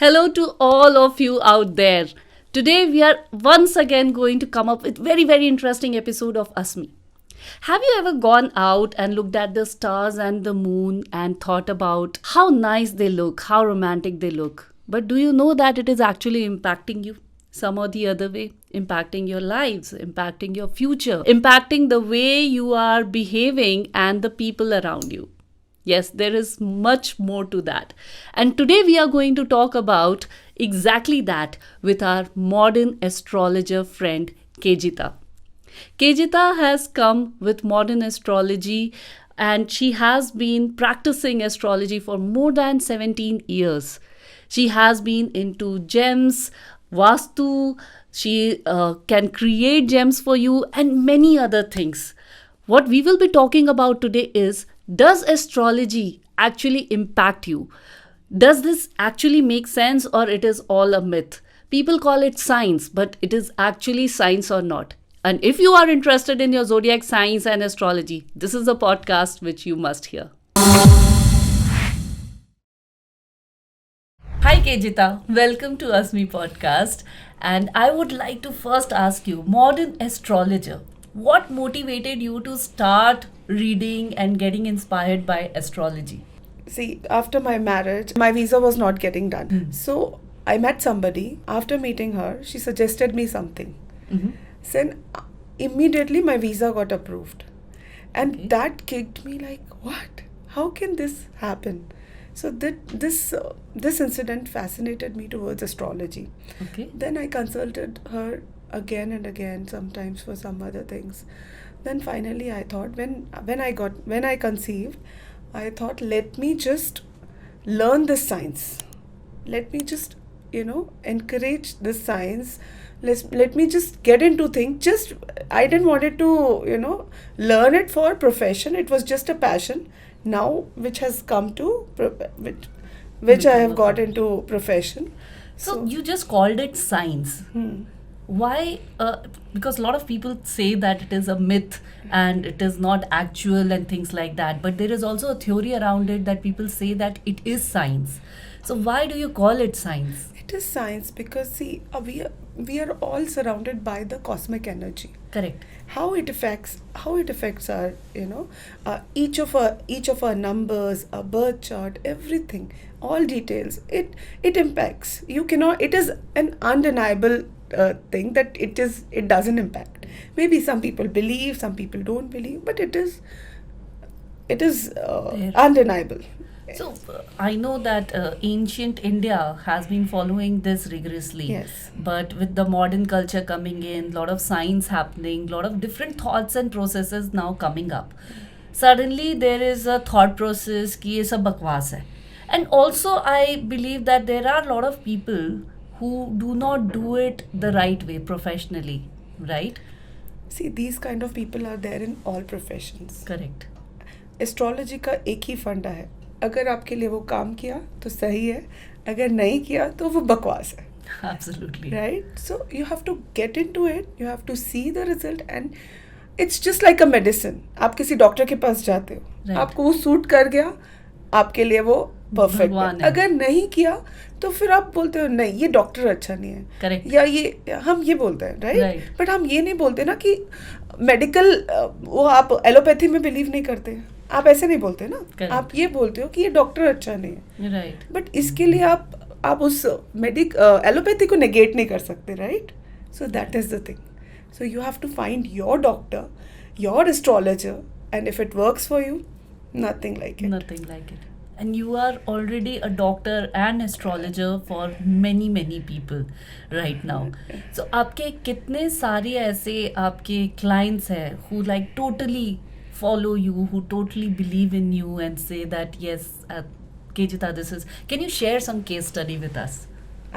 Hello to all of you out there. Today we are once again going to come up with very interesting episode of Asmi. Have you ever gone out and looked at the stars and the moon and thought about how nice they look, how romantic they look? But do you know that it is actually impacting you some or the other way? Impacting your lives, impacting your future, impacting the way you are behaving and the people around you. Yes, there is much more to that. And today we are going to talk about exactly that with our modern astrologer friend Kejita. Kejita has come with modern astrology and she has been practicing astrology for more than 17 years. She has been into gems, Vastu, she can create gems for you, and many other things. What we will be talking about today is, does astrology actually impact you? Does this actually make sense or it is all a myth? People call it science, but it is actually science or not? And if you are interested in your zodiac signs and astrology, this is a podcast which you must hear. Hi Kejita, welcome to Asmi podcast. And I would like to first ask you, modern astrologer, what motivated you to start reading and getting inspired by astrology? See, after my marriage, my visa was not getting done. So I met somebody. After meeting her, she suggested me something. Then immediately my visa got approved. And that kicked me like, what? How can this happen? So this incident fascinated me towards astrology. Okay. Then I consulted her again and again, sometimes for some other things. Then finally I thought, when I conceived, I thought, let me just learn this science. Let me just, encourage this science. Let me just get into things. I didn't want it to, learn it for profession. It was just a passion. Now, which has come to, which I have got into profession. So you just called it science. Why? Because a lot of people say that it is a myth and it is not actual and things like that. But there is also a theory around it that people say that it is science. So why do you call it science? It is science because see, we are all surrounded by the cosmic energy. Correct. How it affects our each of our numbers, our birth chart, everything, all details. It impacts. You cannot. It is an undeniable thing that it doesn't impact. Maybe some people believe, some people don't believe, but it is undeniable. So I know that ancient India has been following this rigorously. Yes. But with the modern culture coming in, lot of science happening, lot of different thoughts and processes now coming up. Suddenly there is a thought process कि ये सब बकवास है. And also I believe that there are a lot of people who do not do it the right way professionally, right? See, these kind of people are there in all professions. Correct. Astrology का एक ही फंडा है, अगर आपके लिए वो काम किया तो सही है, अगर नहीं किया तो वो बकवास है. Absolutely. Right? So you have to get into it, you have to see the result, and it's just like a medicine. आप किसी डॉक्टर के पास जाते हो, Right. आपको वो सूट कर गया, आपके लिए वो परफेक्ट भगवान है. है. अगर नहीं किया तो फिर आप बोलते हो नहीं, ये डॉक्टर अच्छा नहीं है. Correct. या ये हम ये बोलते हैं, राइट? Right. बट हम ये नहीं बोलते ना कि मेडिकल वो आप एलोपैथी में बिलीव नहीं करते. आप ऐसे नहीं बोलते ना. Correct. आप ये बोलते हो कि ये डॉक्टर अच्छा नहीं है. Right. बट इसके लिए आप उस एलोपैथी को नेगेट नहीं कर सकते, right? So that is the thing. So you have to find your doctor, your astrologer, and if it works for you, nothing like it. Nothing like it. And you are already a doctor and astrologer for many people right now. So आपके कितने सारे ऐसे आपके clients हैं who like totally follow you, who totally believe in you and say that yes, Kejita, this is. Can you share some case study with us?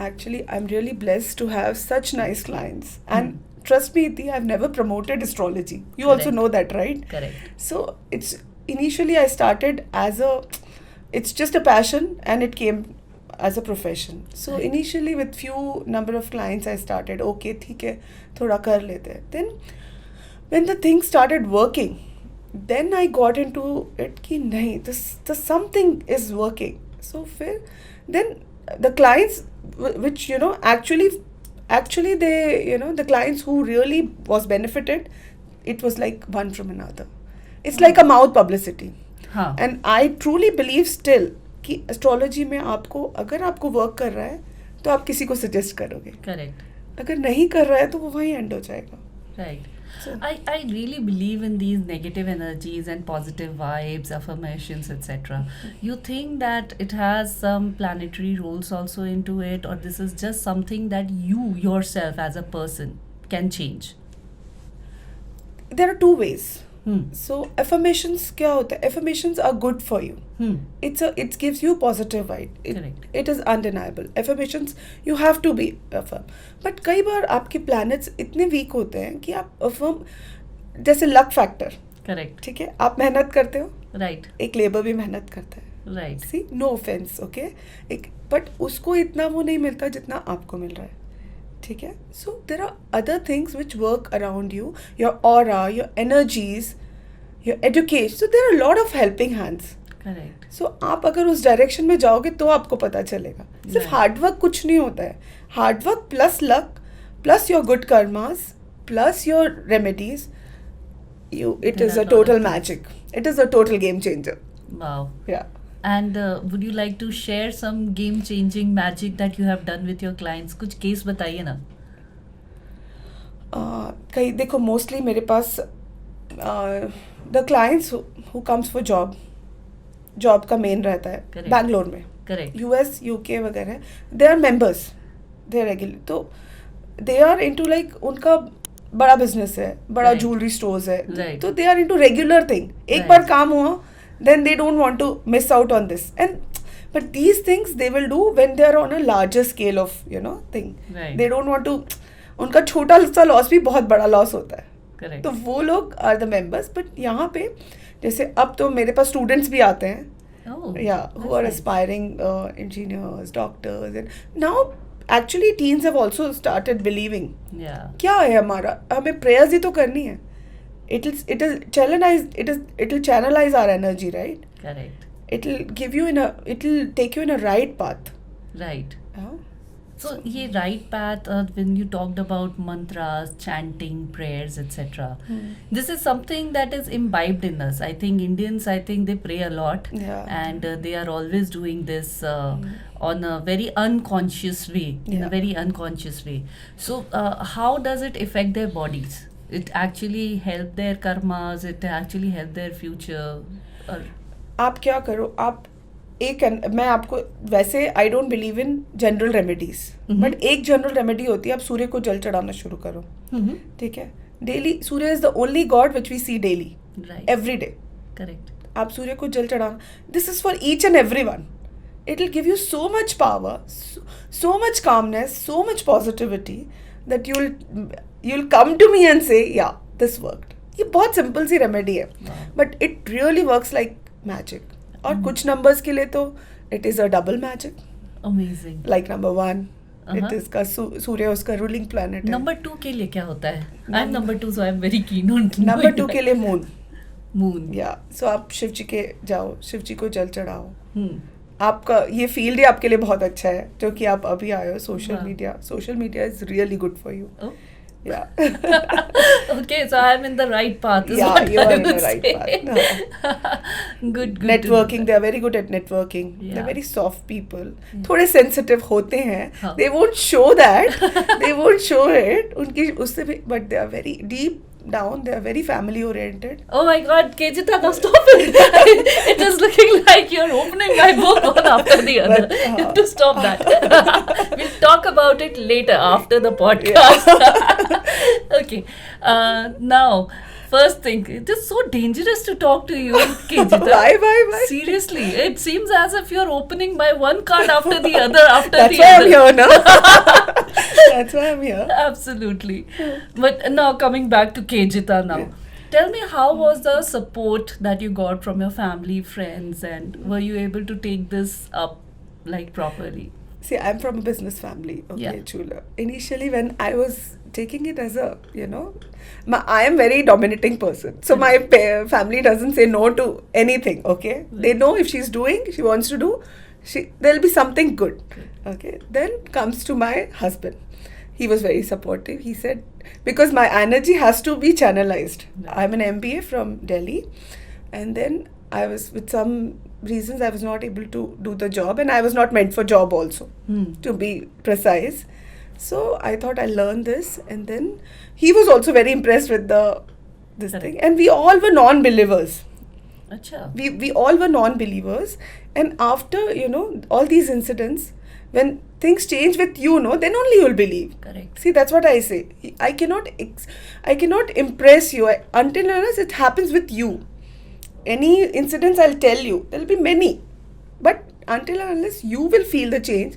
Actually, I'm really blessed to have such nice clients. And trust me, Iti, I've never promoted astrology. You also Correct. know that, right? Correct. So initially I started it's just a passion and it came as a profession. So Right. initially with few number of clients I started, okay, ठीक है, थोड़ा कर लेते हैं. Then when the thing started working, then I got into it कि नहीं, this something is working. So then the clients which actually they, the clients who really was benefited, it was like one from another. It's like a mouth publicity. हाँ. And I truly believe still कि astrology में आपको, अगर आपको work कर रहा है तो आप किसी को suggest करोगे. Correct. अगर नहीं कर रहा है तो वो वहीं end हो जाएगा. Right. So, I really believe in these negative energies and positive vibes, affirmations, etc. You think that it has some planetary roles also into it, or this is just something that you yourself as a person can change? there are two ways. Hmm. So affirmations क्या होता है? Affirmations are good for you. Hmm. It gives you positive vibe. Correct. It is undeniable. Affirmations you have to be affirm. But कई बार आपके planets इतने weak होते हैं कि आप affirm, जैसे luck factor. Correct. ठीक है, आप मेहनत करते हो, Right. एक लेबर भी मेहनत करता है. Right. See, no offense, okay? But उसको इतना वो नहीं मिलता जितना आपको मिल रहा है. ठीक है. So there are other things which work around you, your aura, your energies, your education. So there are a lot of helping hands. Correct. So आप अगर उस डायरेक्शन में जाओगे तो आपको पता चलेगा. सिर्फ Right. हार्डवर्क कुछ नहीं होता है. Hard work plus luck plus your good karmas plus your remedies, it There is are a lot total of things. magic. It is a total game changer. Wow. Yeah. And would you like to share some game-changing magic that you have done with your clients? कुछ case बताइए ना. कई देखो, mostly मेरे पास the clients who comes for job का main रहता है Correct. बैंगलोर में. Correct. US UK वगैरह, they are members, they are regular. तो दे आर इनटू लाइक, उनका बड़ा बिजनेस है, बड़ा Right. ज्वेलरी स्टोर्स है. Right. तो they are into regular thing. एक Right. बार काम हुआ, then they don't want to miss out on this. But these things they will do when they are on a larger scale of thing. Right. They don't want to, उनका छोटा सा loss भी बहुत बड़ा loss होता है. Correct. तो वो लोग आर द मेंबर्स. बट यहाँ पे जैसे अब तो मेरे पास स्टूडेंट्स भी आते हैं. Oh. Yeah, who that's are nice. aspiring engineers, doctors, and now actually teens have also started believing. Yeah. क्या है हमारा, हमें प्रेयर्स ही तो करनी है. It'll channelize our energy, right? Correct. It'll take you in a right path. Right. Yeah. So ये right path, when you talked about mantras, chanting, prayers, etc. This is something that is imbibed in us. I think Indians, they pray a lot. Yeah. And they are always doing this on a very unconscious way, in a Yeah. very unconscious way. So how does it affect their bodies? It actually help their karmas, it actually help their future. Or आप क्या करो, आप मैं आपको वैसे I don't believe in general remedies, but एक general remedy होती है, आप सूर्य को जल चढ़ाना शुरू करो. ठीक है. Daily, Surya is the only God which we see daily, Right. Every day. Correct. आप सूर्य को जल चढ़ाना. This is for each and every one. It will give you so much power, so much calmness, so much positivity that you'll come to me and say, yeah, this worked. ये बहुत simple सी remedy है, Wow. But it really works like magic. और कुछ numbers के लिए तो it is a double magic. Amazing. Like number 1, it Uh-huh. Is का सूर्य उसका रूलिंग प्लैनेट है. Number 2 के लिए क्या होता है? I'm number 2, so I'm very keen on number 2 के लिए मून. moon. या सो आप शिव जी के जाओ, शिव जी को जल चढ़ाओ. Hmm. आपका ये फील्ड ही आपके लिए बहुत अच्छा है, जो कि आप अभी आए हो. Social media is really good for you. Oh. Yeah. Okay, so I'm in the right path. Is Yeah, what you I are in the would right say. path. Good. Networking, they are very good at networking. Yeah. They're very soft people. थोड़े sensitive होते हैं. हाँ. They won't show that. They won't show it. उनकी उससे भी, but they are very deep down. They are very family oriented. Oh my God, Kejita, now stop it. It is looking like you're opening my book one after the other. But, You have to stop that. We'll talk about it later after the podcast. Okay. Now, first thing, it is so dangerous to talk to you, Kejita. Why? Seriously, it seems as if you're opening my one card after the other That's why I'm here now. That's why I'm here. Absolutely. But now coming back to Kejita now. Yeah. Tell me, how was the support that you got from your family, friends, and were you able to take this up like properly? See, I'm from a business family. Okay, Yeah. Chula. Initially, when I was taking it as a, I am very dominating person. So my family doesn't say no to anything. Okay, they know if she's doing, she wants to do, there'll be something good. Okay. Then comes to my husband. He was very supportive. He said, because my energy has to be channelized. I'm an MBA from Delhi, and then I was, with some reasons, I was not able to do the job, and I was not meant for job also, to be precise. So I thought I'll learn this, and then he was also very impressed with this thing, and we all were non-believers. Acha. We all were non-believers, and after all these incidents, when things change with then only you'll believe. Correct. See, that's what I say. I cannot impress you until unless it happens with you. Any incidents I'll tell you, there'll be many, but until unless you will feel the change,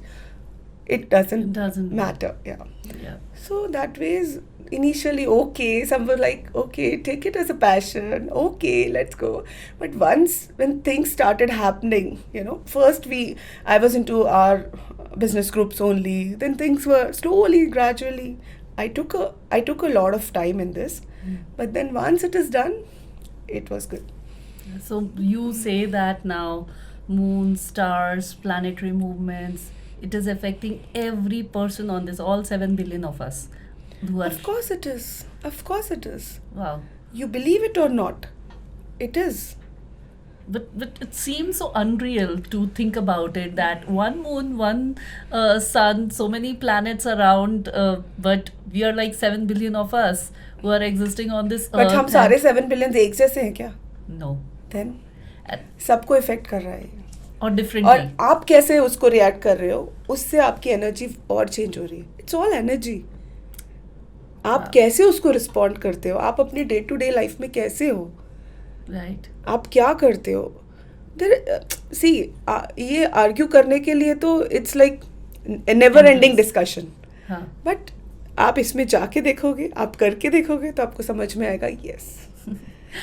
it doesn't matter. Yeah. So that way is initially okay. Some were like, okay, take it as a passion. Okay, let's go. But once when things started happening, first I was into our business groups only. Then things were slowly, gradually. I took a lot of time in this, but then once it is done, it was good. So you say that now moon, stars, planetary movements, it is affecting every person on this, all 7 billion of us. Of course it is. Of course it is. Wow. You believe it or not, it is. But it seems so unreal to think about it, that one moon, one sun, so many planets around, but we are like 7 billion of us who are existing on this But earth. हम सारे 7 billion एक जैसे हैं क्या? No. Then सबको effect कर रहा है. और डिफरेंटली. और आप कैसे उसको रिएक्ट कर रहे हो, उससे आपकी एनर्जी और चेंज हो रही है. It's all energy. आप कैसे उसको रिस्पॉन्ड करते हो, आप अपनी डे टू डे लाइफ में कैसे हो, राइट, आप क्या करते हो. सी ये आर्ग्यू करने के लिए तो it's like never ending discussion. But आप इसमें जाके देखोगे, आप करके देखोगे तो आपको समझ में आएगा. Yes.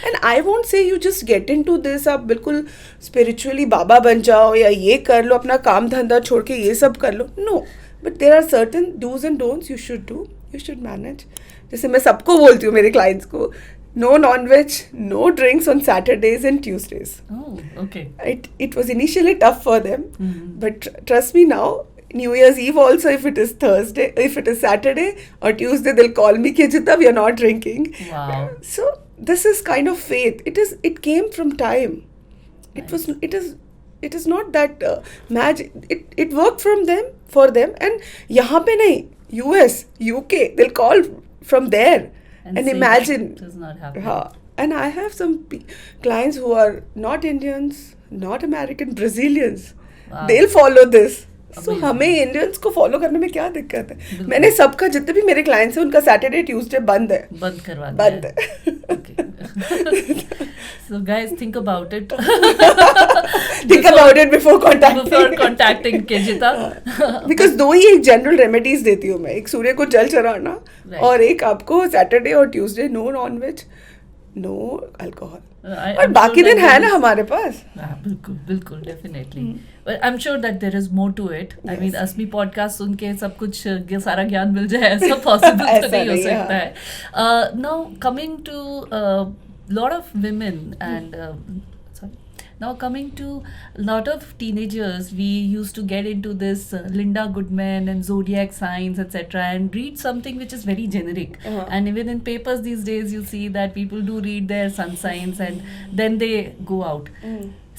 And I won't say you just get into this, आप बिल्कुल स्पिरिचुअली बाबा बन जाओ या ये कर लो, अपना काम धंधा छोड़ के ये सब कर लो. No, but there are certain dos and don'ts you should do, you should manage. जैसे मैं सबको बोलती हूँ, मेरे क्लाइंट्स को, no non veg, no drinks on Saturdays and Tuesdays. Okay. It was initially tough for them, but trust me now, New Year's Eve also, if it is Thursday, if it is Saturday or Tuesday, they'll call me, Kejita, we are not drinking. Wow. So this is kind of faith. It came from time. It is not that magic. It worked for them, and यहाँ पे नहीं, US, UK, they'll call from there and imagine. It does not happen. And I have some clients who are not Indians, not American, Brazilians. Wow. They'll follow this. So Amazing. हमें Indians को follow करने में क्या दिक्कत है. मैंने सबका, जितने भी मेरे क्लाइंट्स हैं, उनका सैटरडे ट्यूसडे बंद है. बंद करवा दिया. बंद है. Okay. So guys, think about it. Think about it before contacting Kejita. Because दो ही एक जनरल रेमेडीज देती हूँ मैं. एक सूर्य को जल चढ़ाना, और एक आपको सैटरडे और Tuesday no non veg, no alcohol. और बाकी दिन है ना हमारे पास. बिल्कुल definitely. I am sure that there is more to it. I mean असमी पॉडकास्ट सुन के सब कुछ सारा ज्ञान मिल जाए, ऐसा पॉसिबल तो नहीं हो सकता है. Now coming to lot of women and now coming to a lot of teenagers, we used to get into this Linda Goodman and zodiac signs, etc., and read something which is very generic. And even in papers these days you see that people do read their sun signs and then they go out.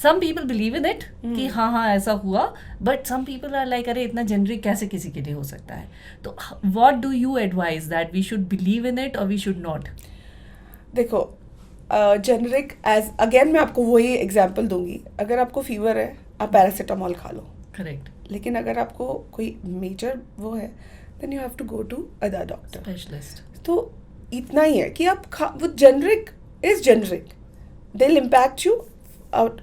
Some people believe in it कि हाँ ऐसा हुआ, but some people are like, अरे इतना generic कैसे किसी के लिए हो सकता है. तो what do you advise, that we should believe in it or we should not? देखो, जेनरिक एज अगेन मैं आपको वही एग्जांपल दूंगी. अगर आपको फीवर है, आप पैरासीटामोल खा लो. करेक्ट. लेकिन अगर आपको कोई मेजर वो है, then you have to go to other doctor, specialist. तो इतना ही है कि आप वो generic is generic, they will impact you out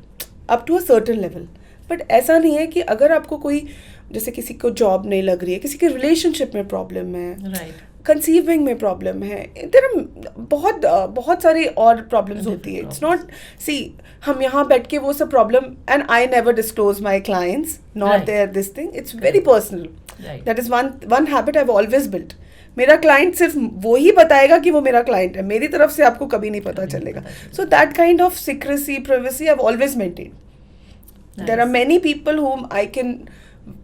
up to a certain level. But ऐसा नहीं है कि अगर आपको कोई, जैसे किसी को जॉब नहीं लग रही है, किसी के रिलेशनशिप में प्रॉब्लम है, राइट, कंसीविंग में प्रॉब्लम है, इधर बहुत सारी और प्रॉब्लम्स होती है. इट्स नॉट, सी हम यहाँ बैठ के वो सब problem, and I never disclose my clients, not there this thing, it's very personal. That is one habit I have always built. मेरा क्लाइंट सिर्फ वो ही बताएगा कि वो मेरा क्लाइंट है, मेरी तरफ से आपको कभी नहीं पता चलेगा. So that kind of secrecy, privacy I have always maintain. There are Nice. many people whom I can,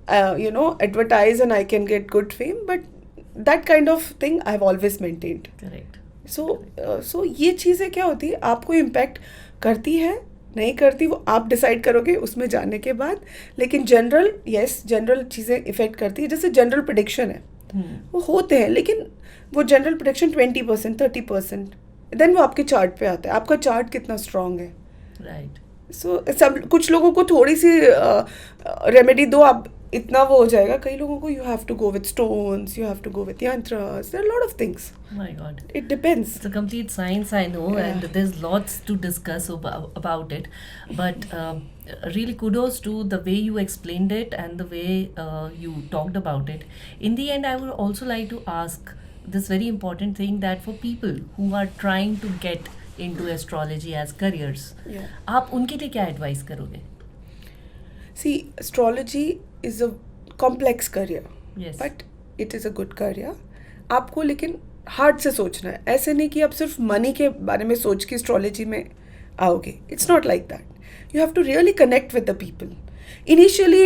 advertise and I can get good fame, but that kind of thing I've always maintained. Correct. सो ये चीज़ें क्या होती है, आपको impact करती है नहीं करती, वो आप डिसाइड करोगे उसमें जाने के बाद. लेकिन जनरल चीज़ें इफेक्ट करती है. जैसे जनरल प्रिडिक्शन है, वो होते हैं, लेकिन वो जनरल प्रिडिक्शन 20%, 30%, देन वो आपके चार्ट पे आता है, आपका चार्ट कितना स्ट्रांग है. Right. सो सब कुछ लोगों को थोड़ी सी रेमेडी दो, आप इतना वो हो जाएगा. कई लोगों को you have to go with stones, you have to go with yantras, there are lot of things. My God. It depends. It's a complete science, I know, and Yeah. there's lots to discuss about it. But really, kudos to the way you explained it and the way you talked about it. In the end, I would also like to ask this very important thing that for people who are trying to get into astrology as careers, Yeah. आप उनके लिए क्या advice करोगे? See, astrology is a complex career. Yes. But it is a good career. आपको लेकिन hard से सोचना है. ऐसे नहीं कि आप सिर्फ मनी के बारे में सोच के एस्ट्रोलॉजी में आओगे. It's not like that. You have to really connect with the people. Initially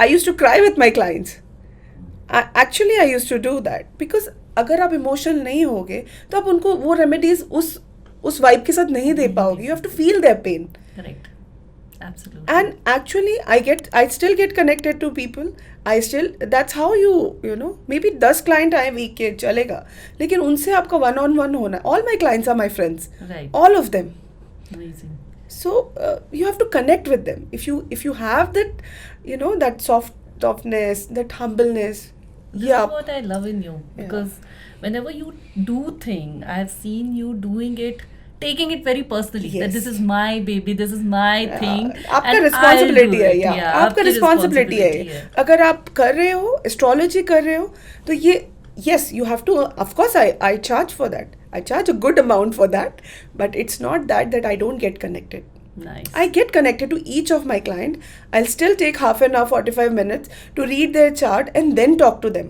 I use to cry with my clients. Actually I use to do that because अगर आप इमोशनल नहीं होगे तो आप उनको वो रेमेडीज उस वाइब के साथ नहीं दे पाओगे. You have to feel their pain. Correct. Absolutely. And actually I still get connected to people. That's how maybe 10 client आए week के चलेगा, लेकिन उनसे आपका one on one होना. All my clients are my friends. Right. All of them. Amazing. So you have to connect with them. If you have that, that softness, that humbleness. This is what I love in you, because whenever you do thing, I have seen you doing it, taking it very personally. That Yes. this is my baby, this is my thing. आपका and responsibility I'll है. do it. या Yeah, आपका आपकी responsibility responsibility है. अगर आप कर रहे हो एस्ट्रोलॉजी कर रहे हो तो ये yes you have to, of course I charge for that. I charge a good amount for that, but it's not that I don't get connected. Nice. I get connected to each of my client. I'll still take half an hour, 45 minutes to read their chart and then talk to them.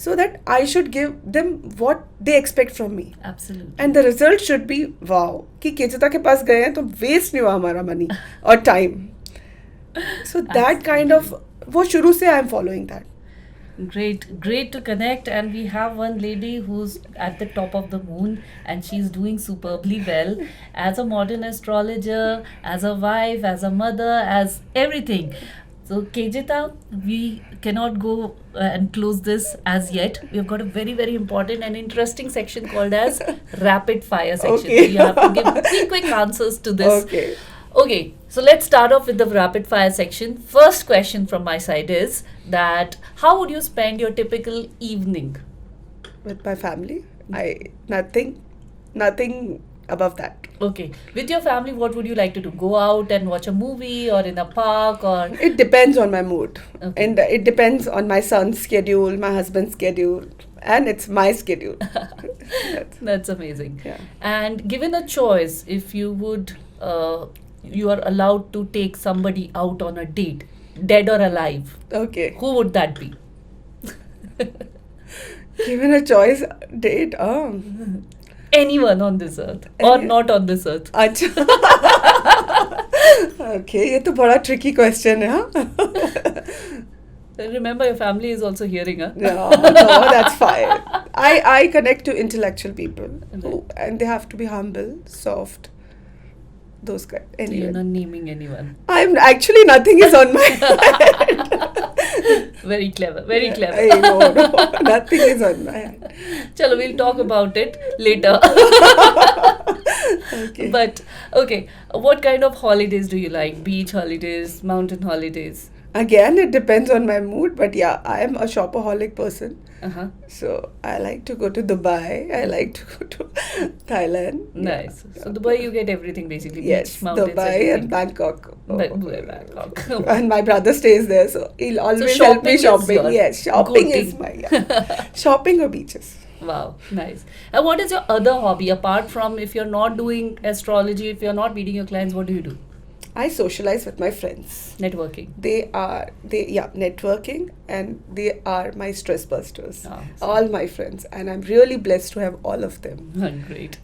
So that I should give them what they expect from me. Absolutely. And the result should be wow. कि केजिता के पास गए हैं तो waste नहीं हुआ हमारा money और time. So that kind of, वो शुरू से I am following that. Great to connect, and we have one lady who's at the top of the moon, and she's doing superbly well as a modern astrologer, as a wife, as a mother, as everything. So Kejita, we cannot go and close this as yet. We've got a very, very important and interesting section called as rapid fire section. Okay. So you have to give quick answers to this. Okay, so let's start off with the rapid fire section. First question from my side is that how would you spend your typical evening? With my family, nothing above that. Okay, with your family, what would you like to do? Go out and watch a movie, or in a park, or It depends on my mood. Okay. And it depends on my son's schedule, my husband's schedule, and it's my schedule. that's amazing. Yeah. And given a choice, if you would, you are allowed to take somebody out on a date, dead or alive, Okay. who would that be? Given a choice, date. Anyone on this earth, or not on this earth. अच्छा. Okay, ये तो बड़ा tricky question है, हाँ? Remember, your family is also hearing, huh? No, that's fine. I connect to intellectual people, and they have to be humble, soft, those kind. You're Anyway, not naming anyone. I'm actually nothing is on my head. Very clever, very clever. No, nothing is on my head. Chalo, we'll talk about it later. Okay. But okay, what kind of holidays do you like? Beach holidays, mountain holidays? Again, it depends on my mood, but yeah, I am a shopaholic person. Uh-huh. So I like to go to Dubai. I like to go to Thailand. Nice. So Dubai, you get everything basically. Yes, Beach, mountains, Dubai everything. and Bangkok. Bangkok. And my brother stays there, so he'll always help me shopping is shopping. your Yes, shopping is go-to. my shopping or beaches. Wow, nice. And what is your other hobby apart from, if you're not doing astrology, if you're not meeting your clients, what do you do? I socialize with my friends. Networking. Networking, and they are my stress busters. Ah, All my friends, and I'm really blessed to have all of them. Great.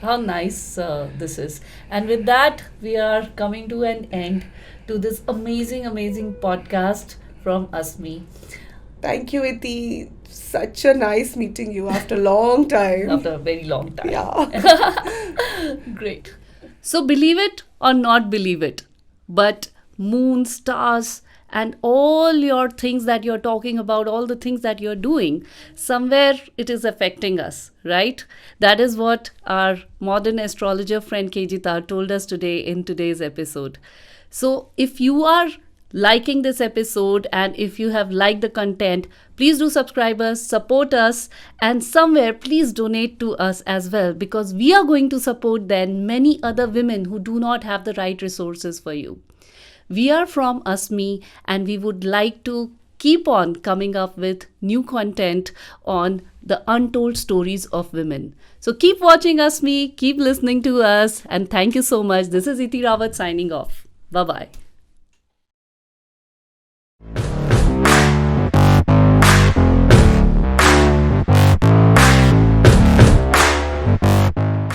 How nice this is. And with that, we are coming to an end to this amazing, amazing podcast from Asmi. Thank you, Iti. Such a nice meeting you after a long time. After a very long time. Yeah. Great. So believe it or not believe it, but moon, stars, and all your things that you're talking about, all the things that you're doing, somewhere it is affecting us, right? That is what our modern astrologer friend Kejita told us today in today's episode. So if you are liking this episode and if you have liked the content, please do subscribe us, support us, and somewhere please donate to us as well, because we are going to support then many other women who do not have the right resources for you. We are from Asmi and we would like to keep on coming up with new content on the untold stories of women. So keep watching Asmi, keep listening to us, and thank you so much. This is Iti Rawat signing off. Bye-bye.